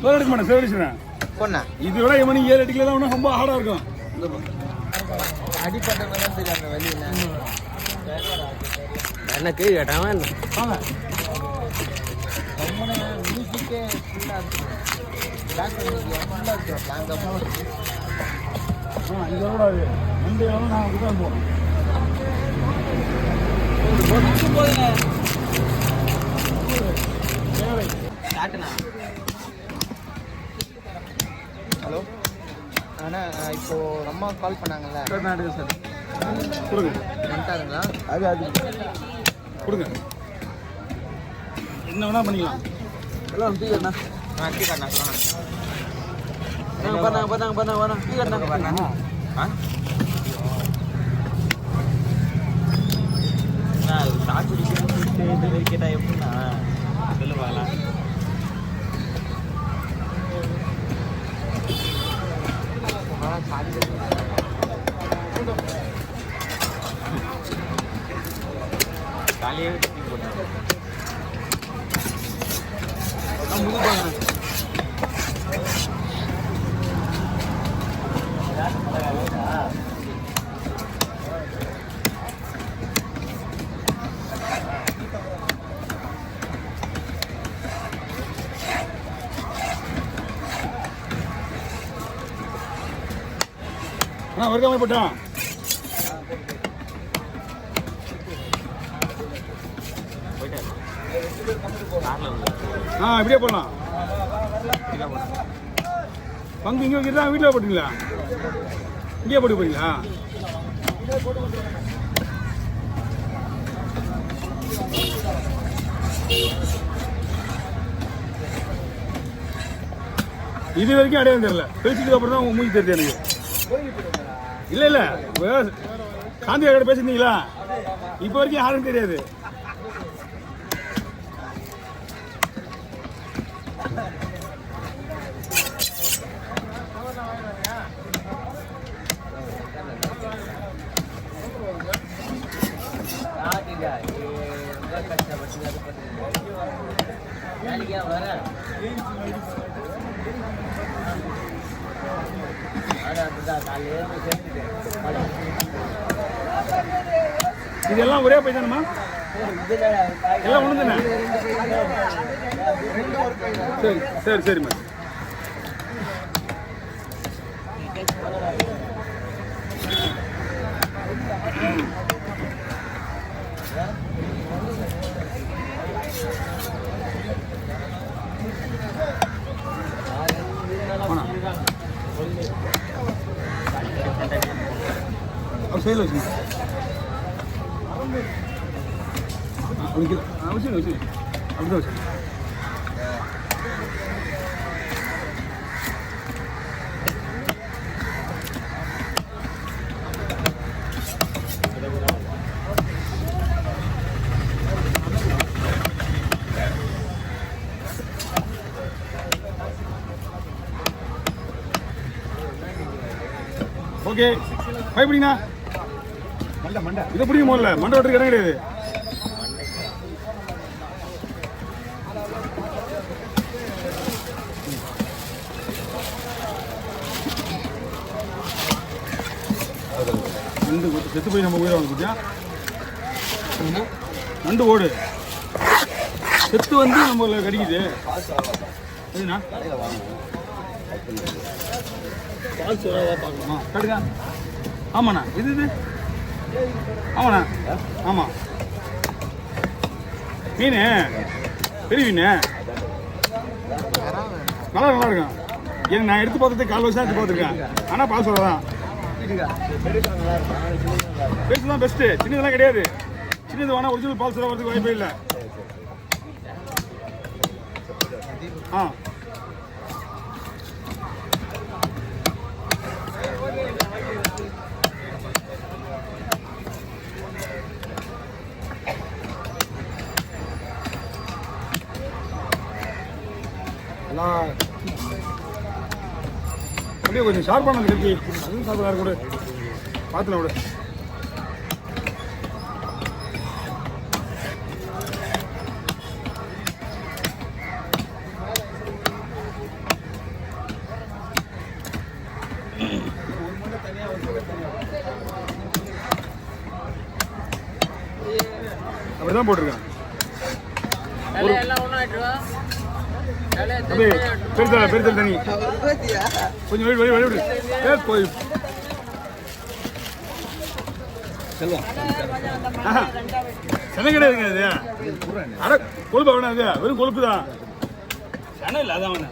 சோறு எடுக்க மாட்டேன் சேவடிச்சுறேன் பொண்ணா இது விட மணி 7-8 கிலோ தான் ரொம்ப ஹார்டாக இருக்கும். அடிப்பட்ட அந்த வலி என்ன கேள்வி கேட்டான் வாங்க மியூசிக்கே ஃபுல்லாக இருக்கும் இதோட 2 நாளும் நான் அதுதான் போகிறேன். ஹலோ அண்ணா இப்போ அம்மா கால் பண்ணாங்கல்ல சார் கொடுங்க வந்துட்டாருங்களா அது கொடுங்க என்ன வேணா பண்ணிக்கலாம். எல்லாம் டீக்கண்ணா டீக்கண்ணா பண்ணாங்க டீக்கண்ணா பண்ணா சாப்பிட்டு கேட்டா எப்படின்னா சொல்லுவாங்களா காலையே போட்டாங்க வருகாமல் போட்டான். இப்படியே போடலாம். பங்கு இங்கே வைக்கிறதா வீட்டில் போட்டீங்களா? இங்கே போட்டு போறீங்களா? இது வரைக்கும் அடையாளம் தெரியல. பேசிட்டு அப்புறம் தான் மூஞ்சி தெரியுது எனக்கு. இல்ல காந்தி கிட்ட பேசிருந்தீங்களா? இப்ப வரைக்கும் யாரும் தெரியாது. இதெல்லாம் ஒரே பைசானமா? எல்லாம் ஒண்ணு தானே? சரி சரிம்மா. சைடில் வச்சு அவசியம் வச்சு அப்படிதான் வச்சு ஓகே பயப்படிங்கண்ணா. இதை பிடிக்கும் போல மண்டை வெட்டுக்கு இடம் கிடையாது. நண்டு செத்து போய் நம்ம உயிரை வாங்க குட்டியா. நண்டு ஓடு செத்து வந்து நம்ம கடிக்குது. சரிண்ணா பார்க்கலாமா? கடுங்க. ஆமாண்ணா இது ஆமாண்ணா ஆமாம் மீன் பெரிய மீன் நல்லா இருக்கும். எனக்கு நான் எடுத்து பார்த்தது 4 வருஷம் எடுத்து பார்த்துருக்கேன். ஆனால் பால் சொல்ல தான் பெருசு தான் பெஸ்ட்டு. சின்னதெல்லாம் கிடையாது. சின்னது வேணா ஒரிஜினல் பால் சொல்ல வரதுக்கு வாய்ப்பே இல்லை. ஆ அப்படியே கொஞ்சம் ஷார்ப்பான கட்டி அதுவும் சாப்பிட கூட பார்த்துல விட. அப்படிதான் போட்டிருக்கான். அப்படியே பெருத்தல் தனி கொஞ்சம் வெளி விடு. போய் செல்வம் சென்னை கிடையாதுங்க இது. அட கொழுப்பு வேணாம், இது வெறும் கொழுப்பு தான். சென்னை இல்லை, அதான் அவனை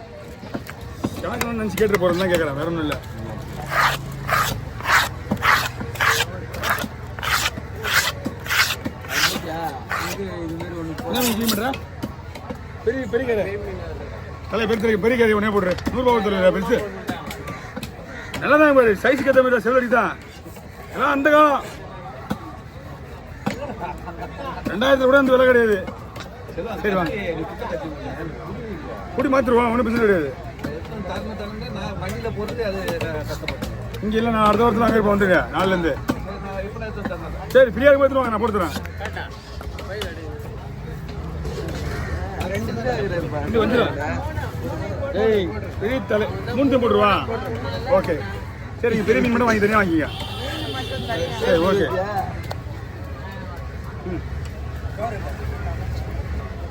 கணக்கு நினச்சி கேட்டு போகிறேன் தான் கேட்குறேன், வேற ஒன்றும் இல்லை. பெரிய பெரிய கடை தலை பெரிய கறி ஒன்றே போடுறேன். 100 ரூபா கொடுத்துருங்க பெருசு. நல்லா தான் பாரு, சைஸுக்கு ஏற்ற மாதிரி செவ்வடி தான் எல்லாம். அந்த காலம் 2000 கூட அந்த விலை கிடையாது. சரி வாங்க, குடி மாத்திருவோம், ஒன்றும் பிரச்சனை கிடையாது. இங்கே இல்லை, நான் அடுத்த வாரத்தில் அங்கே இப்போ வந்துடுங்க நாலுலேருந்து. சரி ஃப்ரீயாக பார்த்துருவாங்க, நான் போட்டுறேன். ரெண்டு வந்துடும். ஏய் பெரிய தலை 3 போட்டுருவா. ஓகே சரி, பெரிய மீன் மட்டும் வாங்கி தனியாக வாங்கிக்க. சரி ஓகே.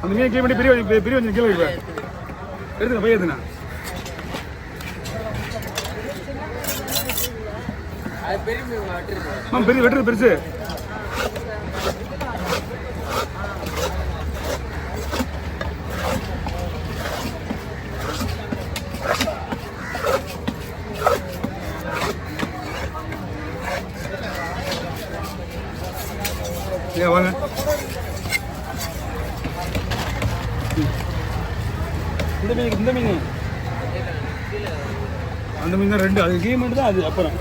அந்த மீன் கீழே பெரிய வஞ்சம் கீழே வைப்பேன். எடுத்துங்க பைய எடுத்துண்ணா. பெரிய வெட்டுறது பெருசு. வாங்க, இந்த மீன் அந்த மீன் தான் 2. அது கீ மட்டும் தான். அது அப்புறம்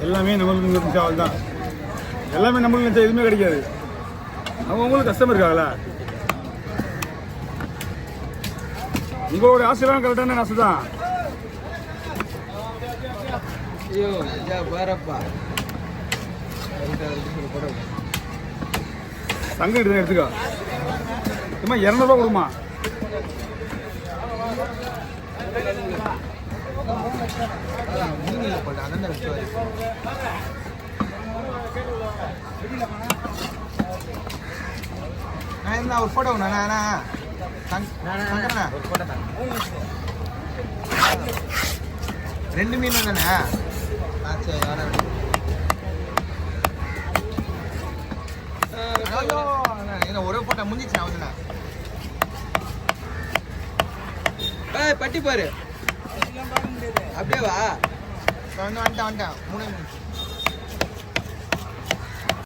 எல்லாமே நம்மளுக்கு சாவல் தான். எல்லாமே நம்மளுக்கு நினச்சா எதுவுமே கிடைக்காது. அவங்களுக்கு கஷ்டம் இருக்காங்களா? உங்களோட ஆசைலாம் கரெக்டான ஆசை தான். தங்க எடுத்துக்கோ. சும்மா 200 ரூபா கொடுமா. ஒரு போட்டோ ரெண்டு மீன் தானே. ஒரே போட்டோ முடிஞ்சிச்சு. அவதுண்ணா பட்டி பாரு, அப்படியே வா. வந்துட்டேன் 3 நிமிஷம்.